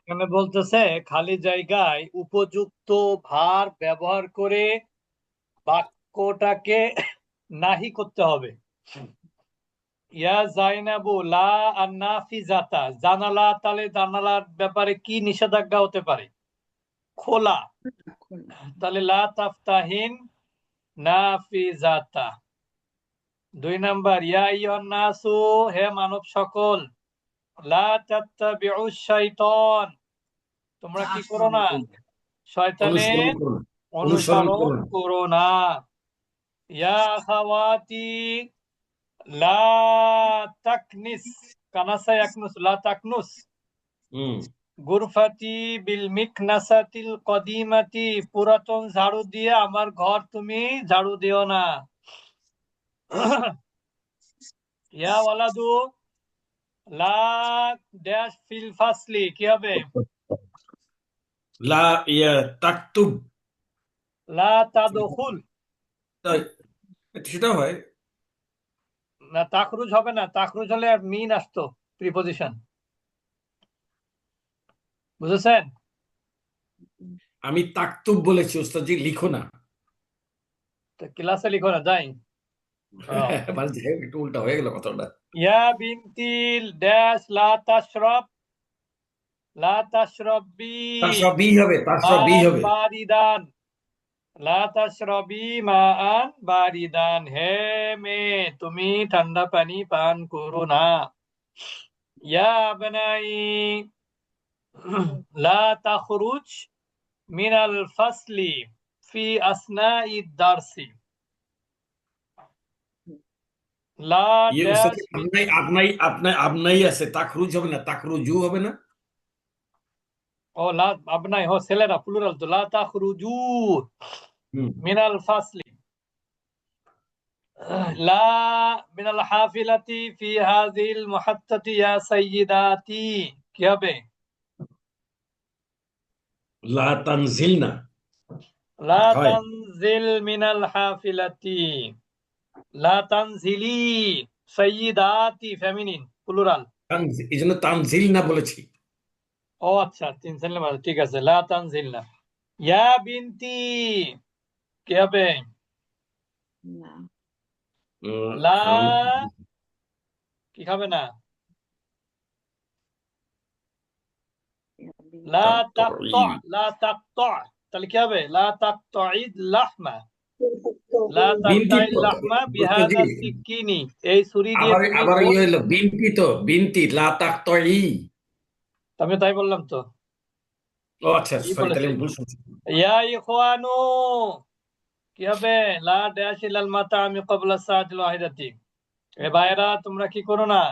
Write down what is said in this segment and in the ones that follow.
এখানে বলতেছে খালি জায়গায় উপযুক্ত ভার ব্যবহার করে বাক্যটাকে নাহি করতে হবে। ইয়া জাইনাবু লা আন্নাফিজাতা, জানালা, তাহলে জানালার ব্যাপারে কি নিষেধাজ্ঞা হতে পারে? খোলা। তাহলে লা তাফতাহিন নাফিজাতা। 2 নাম্বার, ইয়া আইয়ুহান নাসু, হে মানব সকল, লা তাত্তাবিউশ শাইতান, তোমরা কি করো না? অনুসরণ শয়তানের করুন, অনুসরণ অনুসরণ করুন। করো না। ইয়া আখাওয়াতি লা তাকনিস, কানাসা ইয়াকনুস, লা তাকনুস হুম। গুরফাতি বিল মিকনাসাতিল কদিমাতি, পুরাতন ঝাড়ু দিয়ে আমার ঘর তুমি ঝাড়ু দিও না। ইয়া ওয়ালাদু লা ড্যাশ ফিল ফাসলি, কি হবে? লা ইয়া তাকতুব। লা তাদখুল। তাই, সেটাও হয়। না, তাখরুজ হবে না, তাখরুজ হলে আর মিন আসতো, প্রিপজিশন। বুঝেছেন? আমি তাকতুব বলেছি, ওস্তাদজি লিখো না। তো ক্লাসে লিখো না, যাই। মানে যাই হোক, একটু উল্টা হয়ে গেল কথাটা। ইয়া বিনতিল ড্যাশ লা তাশরাব, লা তাশরাবি তার সবই হবে, তার সবই মান হবে। বারিদান, লা তাশরাবি মান বারিদান, হে মেয়ে তুমি ঠান্ডা পানি পান করো না। ইয়া বানাই লা তাখরুজ মিনাল ফাসলি ফি আসনাই দারসি, লা ইয়ে ওস্তাদ, ড্যাশ। আপনাই আপনাই আপনার আপনাই আছে, তাকরুজ হবে না, তাকরুজু হবে না। ও লা আবনাই, হো ছেলেরা প্লুরাল তো, লা তাখরুজু হুম। মিনাল ফাসলি লা মিনাল হাফিলাতি ফি হাযিল মুহাত্তাতি ইয়া সাইয়্যিদাতি, কি হবে? লা তানজিল না লা হয়। তানজিল মিনাল হাফিলাতি, লা তানজিলি সাইয়্যিদাতি ফেমিনিন প্লুরাল। এই জন্য তানজিল না বলেছি। ও আচ্ছা, 3 সেন্টেন্স, ঠিক আছে, লা তানজিল না। ইয়া বিনতি, কি হবে? লা, আম, কি হবে না? লা তাকতাই। তাকতা, লা তাকতা, তাহলে কি হবে? লা তাকতাইদ লাহমা, লা বিনতি তাকতাইল তো লাহমা ওস্তাদজি, বিহাদা সিকিনি, এই ছুরি দিয়ে আবার তুমি আবার গোল। ইয়ে হলো বিনতি, তো বিনতি লা তাকতাই। আমি তাই বললাম তো, ও আচ্ছা, কি সরি, তাহলে বলেছি? আমি ভুল শুনছি। ইয়া ইখওয়ানু, কি হবে? লা ড্যাশ ইলাল মাতামি ক্বাবলা সাআতিল ওয়াহিদাতি, এ ভাইরা তোমরা কি করো না?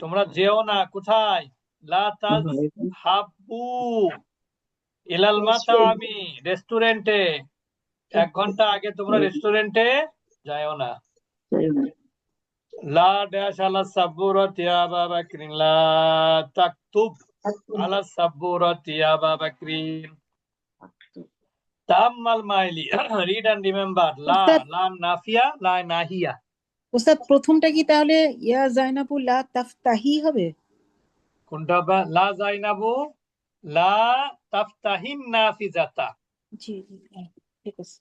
তোমরা যেও না কোথায়? লা তাযহাবু ইলাল মাতামি, রেস্টুরেন্টে। 1 ঘন্টা আগে তোমরা রেস্টুরেন্টে যাও না। লা ড্যাশ আলা সাব্বুরাতি ইয়া আবা বাকরিন, লা তাকতুব আলা সাব্বুরাতি ইয়া আবা বাকরিন। তাম্মাল মাইলি রিড এন্ড রিমেম্বার, লা, উস্তাদ, লা নাফিয়া, লা নাহিয়া। উস্তাদ প্রথমটা কি তাহলে ইয়া জাইনাবু লা তাফতাহি হবে? কোনটা হবে? লা জাইনাবু লা তাফতাহিন নাফিজাতা। জি জি, ঠিক আছে।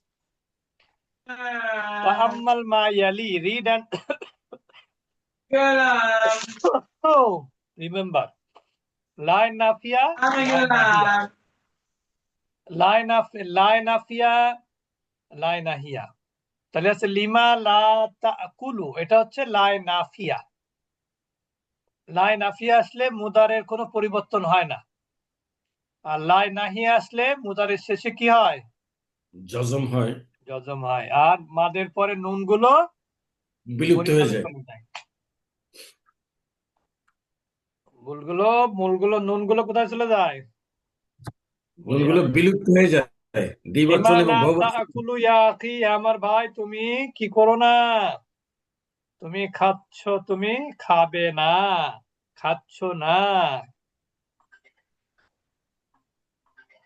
তাআম্মাল মা ইয়ালি, রিড এন্ড রিমেম্বার, লা নাফিয়া, লা নাহিয়া, লা নাফিয়া, লা নাহিয়া। তাহলে হচ্ছে লিমা লা তাকুলু, এটা হচ্ছে লা নাফিয়া। লা নাফিয়া আসলে মুদারের কোনো পরিবর্তন হয় না, আর লা নাহিয়া আসলে মুদারের শেষে কি হয়? জজম হয়, জজম হয়, আর মাদের পরে নুন গুলো বিলুপ্ত হয়ে যায়। পরিবর্তন যায়। মূলগুলো, নুনগুলো কোথায় চলে যায়? বলিয়া গুণগুলো বিলুপ্ত হয়ে যায়, লিমা দ্বিবচন এবং লা বহুবচন। তাকুলু ইয়া আখি, আমার ভাই তুমি কি করো না? তুমি খাচ্ছ, তুমি খাবে না, খাচ্ছ না।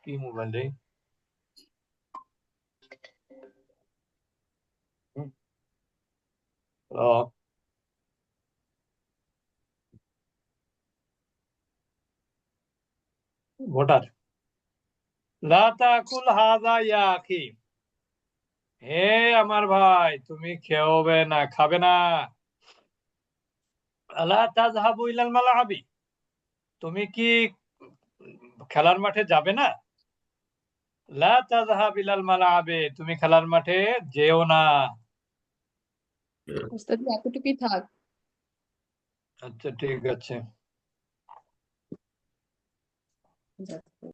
কি মোবাইল রে? ও ভোটার। লা তাকুল হাযা ইয়া আখি, হে আমার ভাই তুমি খেওবে না, খাবে না। আলা তাযহাবু ইলাল মালাবি, তুমি কি খেলার মাঠে যাবে না। লা তাযহাব ইলাল মালাবে, তুমি খেলার মাঠে যেও না। ওস্তাদ এতটুকুই থাক। আচ্ছা ঠিক আছে। যাক।